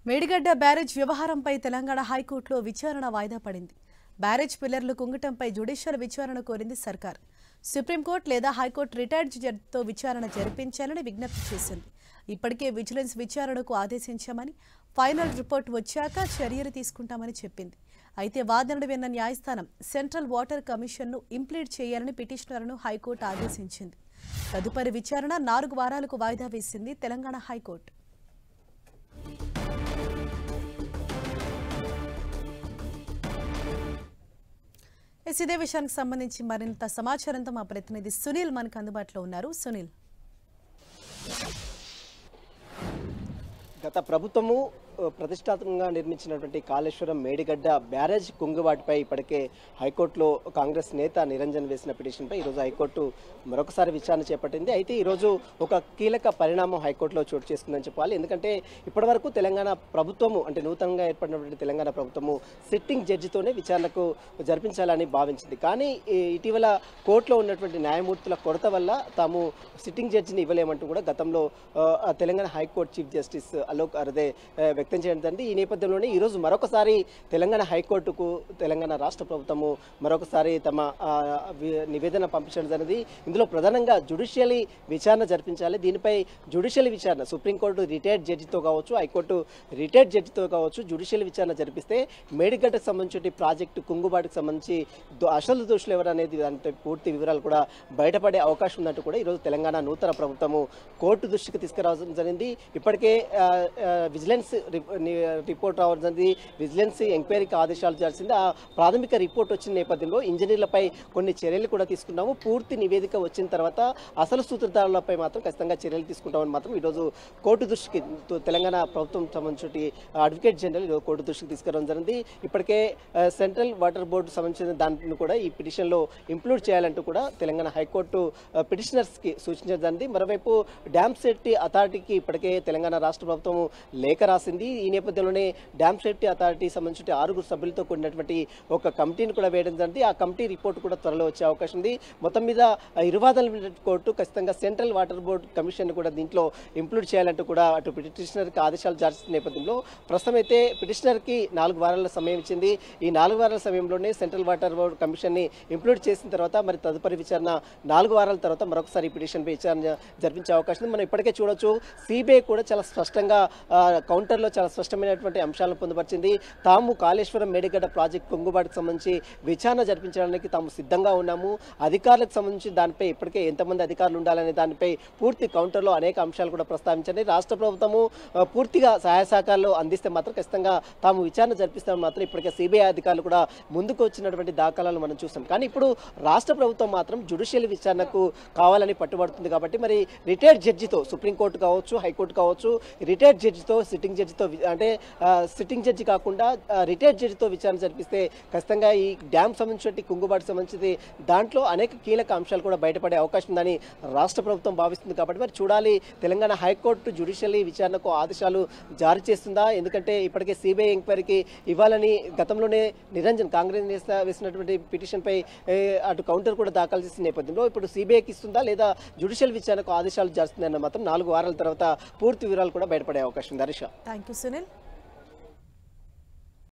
Medigadda barrage వ్యవహారంపై తెలంగాణ హైకోర్టులో విచారణ వాయిదా పడింది. బ్యారేజ్ పిల్లర్లు కుంగటంపై జ్యుడిషియల్ విచారణ కోరింది సర్కార్. సుప్రీంకోర్టు లేదా హైకోర్టు రిటైర్డ్ జడ్జితో విచారణ జరిపించాలని విజ్ఞప్తి చేసింది. ఇప్పటికే విజిలెన్స్ విచారణకు ఆదేశించామని, ఫైనల్ రిపోర్ట్ వచ్చాక చర్యలు తీసుకుంటామని చెప్పింది. అయితే వాదనలు విన్న న్యాయస్థానం సెంట్రల్ వాటర్ కమిషన్ను ఇంప్లీడ్ చేయాలని పిటిషనర్ను హైకోర్టు ఆదేశించింది. తదుపరి విచారణ 4 వారాలకు వాయిదా వేసింది తెలంగాణ హైకోర్టు. ఇదే విషయానికి సంబంధించి మరింత సమాచారంతో మా ప్రతినిధి సునీల్ మనకు అందుబాటులో ఉన్నారు. సునీల్, గత ప్రభుత్వము ప్రతిష్టాత్మకంగా నిర్మించినటువంటి కాళేశ్వరం మేడిగడ్డ బ్యారేజ్ కుంగుబాటుపై ఇప్పటికే హైకోర్టులో కాంగ్రెస్ నేత నిరంజన్ వేసిన పిటిషన్పై ఈరోజు హైకోర్టు మరొకసారి విచారణ చేపట్టింది. అయితే ఈరోజు ఒక కీలక పరిణామం హైకోర్టులో చోటు చేసుకుందని చెప్పాలి. ఎందుకంటే ఇప్పటివరకు తెలంగాణ ప్రభుత్వము అంటే నూతనంగా ఏర్పడినటువంటి తెలంగాణ ప్రభుత్వము సిట్టింగ్ జడ్జితోనే విచారణకు జరిపించాలని భావించింది. కానీ ఇటీవల కోర్టులో ఉన్నటువంటి న్యాయమూర్తుల కొరత వల్ల తాము సిట్టింగ్ జడ్జిని ఇవ్వలేమంటూ కూడా గతంలో Telangana high court chief justice Alok Aradhe వ్యక్తం చేయడం జరిగింది. ఈ నేపథ్యంలోనే ఈరోజు మరొకసారి తెలంగాణ హైకోర్టుకు తెలంగాణ రాష్ట్ర ప్రభుత్వము మరొకసారి తమ నివేదన పంపించడం జరిగింది. ఇందులో ప్రధానంగా జ్యుడిషియల్ విచారణ జరిపించాలి. దీనిపై జ్యుడిషియల్ విచారణ సుప్రీంకోర్టు రిటైర్డ్ జడ్జితో కావచ్చు, హైకోర్టు రిటైర్డ్ జడ్జితో కావచ్చు జ్యుడిషియల్ విచారణ జరిపిస్తే మేడిగడ్డకు సంబంధించి ప్రాజెక్టు కుంగుబాటుకు సంబంధించి అసలు దోషులు ఎవరనేది దాంట్లో పూర్తి వివరాలు కూడా బయటపడే అవకాశం ఉందంటూ కూడా ఈరోజు తెలంగాణ నూతన ప్రభుత్వము కోర్టు దృష్టికి తీసుకురావడం జరిగింది. ఇప్పటికే విజిలెన్స్ రిపోర్ట్ రావడం జరిగింది. విజిలెన్స్ ఎంక్వైరీకి ఆదేశాలు చేసింది. ఆ ప్రాథమిక రిపోర్ట్ వచ్చిన నేపథ్యంలో ఇంజనీర్లపై కొన్ని చర్యలు కూడా తీసుకున్నాము. పూర్తి నివేదిక వచ్చిన తర్వాత అసలు సూత్రధారులపై మాత్రం ఖచ్చితంగా చర్యలు తీసుకుంటామని మాత్రం ఈరోజు కోర్టు దృష్టికి తెలంగాణ ప్రభుత్వం సంబంధించి అడ్వకేట్ జనరల్ కోర్టు దృష్టికి తీసుకురావడం జరిగింది. ఇప్పటికే సెంట్రల్ వాటర్ బోర్డు సంబంధించిన దాన్ని కూడా ఈ పిటిషన్లో ఇంక్లూడ్ చేయాలంటూ కూడా తెలంగాణ హైకోర్టు పిటిషనర్స్కి సూచించడం జరిగింది. మరోవైపు డ్యామ్ సేఫ్టీ అథారిటీకి ఇప్పటికే తెలంగాణ రాష్ట్ర ప్రభుత్వం లేఖ రాసింది. ఈ నేపథ్యంలోనే డ్యామ్ సేఫ్టీ అథారిటీ సంబంధించి 6 సభ్యులతో కూడినటువంటి ఒక కమిటీని కూడా వేయడం జరిగింది. ఆ కమిటీ రిపోర్ట్ కూడా త్వరలో వచ్చే అవకాశం ఉంది. మొత్తం మీద ఇరువాదన కోర్టు ఖచ్చితంగా సెంట్రల్ వాటర్ బోర్డు కమిషన్ కూడా దీంట్లో ఇంక్లూడ్ చేయాలంటూ కూడా అటు పిటిషనర్కి ఆదేశాలు జారీ చేసిన నేపథ్యంలో ప్రస్తుతం అయితే పిటిషనర్కి 4 వారాల సమయం ఇచ్చింది. ఈ 4 వారాల సమయంలోనే సెంట్రల్ వాటర్ బోర్డు కమిషన్ని ఇంక్లూడ్ చేసిన తర్వాత మరి తదుపరి విచారణ 4 వారాల తర్వాత మరొకసారి పిటిషన్పై విచారణ జరిపించే అవకాశం ఉంది. మనం ఇప్పటికే చూడొచ్చు, సిబిఐ కూడా చాలా స్పష్టంగా కౌంటర్లో చాలా స్పష్టమైనటువంటి అంశాలను పొందుపరిచింది. తాము కాళేశ్వరం మేడిగడ్డ ప్రాజెక్టు కుంగుబాటుకు సంబంధించి విచారణ జరిపించడానికి తాము సిద్ధంగా ఉన్నాము. అధికారులకు సంబంధించి దానిపై ఇప్పటికే ఎంతమంది అధికారులు ఉండాలనే దానిపై పూర్తి కౌంటర్లో అనేక అంశాలు కూడా ప్రస్తావించండి. రాష్ట్ర ప్రభుత్వము పూర్తిగా సహాయ సహకారాలు అందిస్తే మాత్రం ఖచ్చితంగా తాము విచారణ జరిపిస్తామని మాత్రం ఇప్పటికే సిబిఐ అధికారులు కూడా ముందుకు వచ్చినటువంటి దాఖలాలు మనం చూస్తాం. కానీ ఇప్పుడు రాష్ట్ర ప్రభుత్వం మాత్రం జ్యుడిషియల్ విచారణకు కావాలని పట్టుబడుతుంది. కాబట్టి మరి రిటైర్డ్ జడ్జితో సుప్రీంకోర్టు కావచ్చు, హైకోర్టు కావచ్చు, రిటైర్డ్ జడ్జితో సిట్టింగ్ జడ్జితో అంటే సిట్టింగ్ జడ్జి కాకుండా రిటైర్డ్ జడ్జితో విచారణ జరిపిస్తే ఖచ్చితంగా ఈ డ్యామ్ సంబంధించి కుంగుబాటుకు సంబంధించి దాంట్లో అనేక కీలక అంశాలు కూడా బయటపడే అవకాశం ఉందని రాష్ట్ర ప్రభుత్వం భావిస్తుంది. కాబట్టి మరి చూడాలి, తెలంగాణ హైకోర్టు జ్యుడిషియల్ విచారణకు ఆదేశాలు జారీ చేస్తుందా? ఎందుకంటే ఇప్పటికే సిబిఐ ఎంక్వైరీకి ఇవ్వాలని గతంలోనే నిరంజన్ కాంగ్రెస్ వేసినటువంటి పిటిషన్పై అటు కౌంటర్ కూడా దాఖలు చేసిన నేపథ్యంలో ఇప్పుడు సిబిఐకి ఇస్తుందా లేదా జ్యుడిషియల్ విచారణకు ఆదేశాలు జారుస్తుందన్న మాత్రం 4 వారాల తర్వాత పూర్తి వివరాలు కూడా బయటపడే అవకాశం ఉంది. Harisha, thank you Sunil.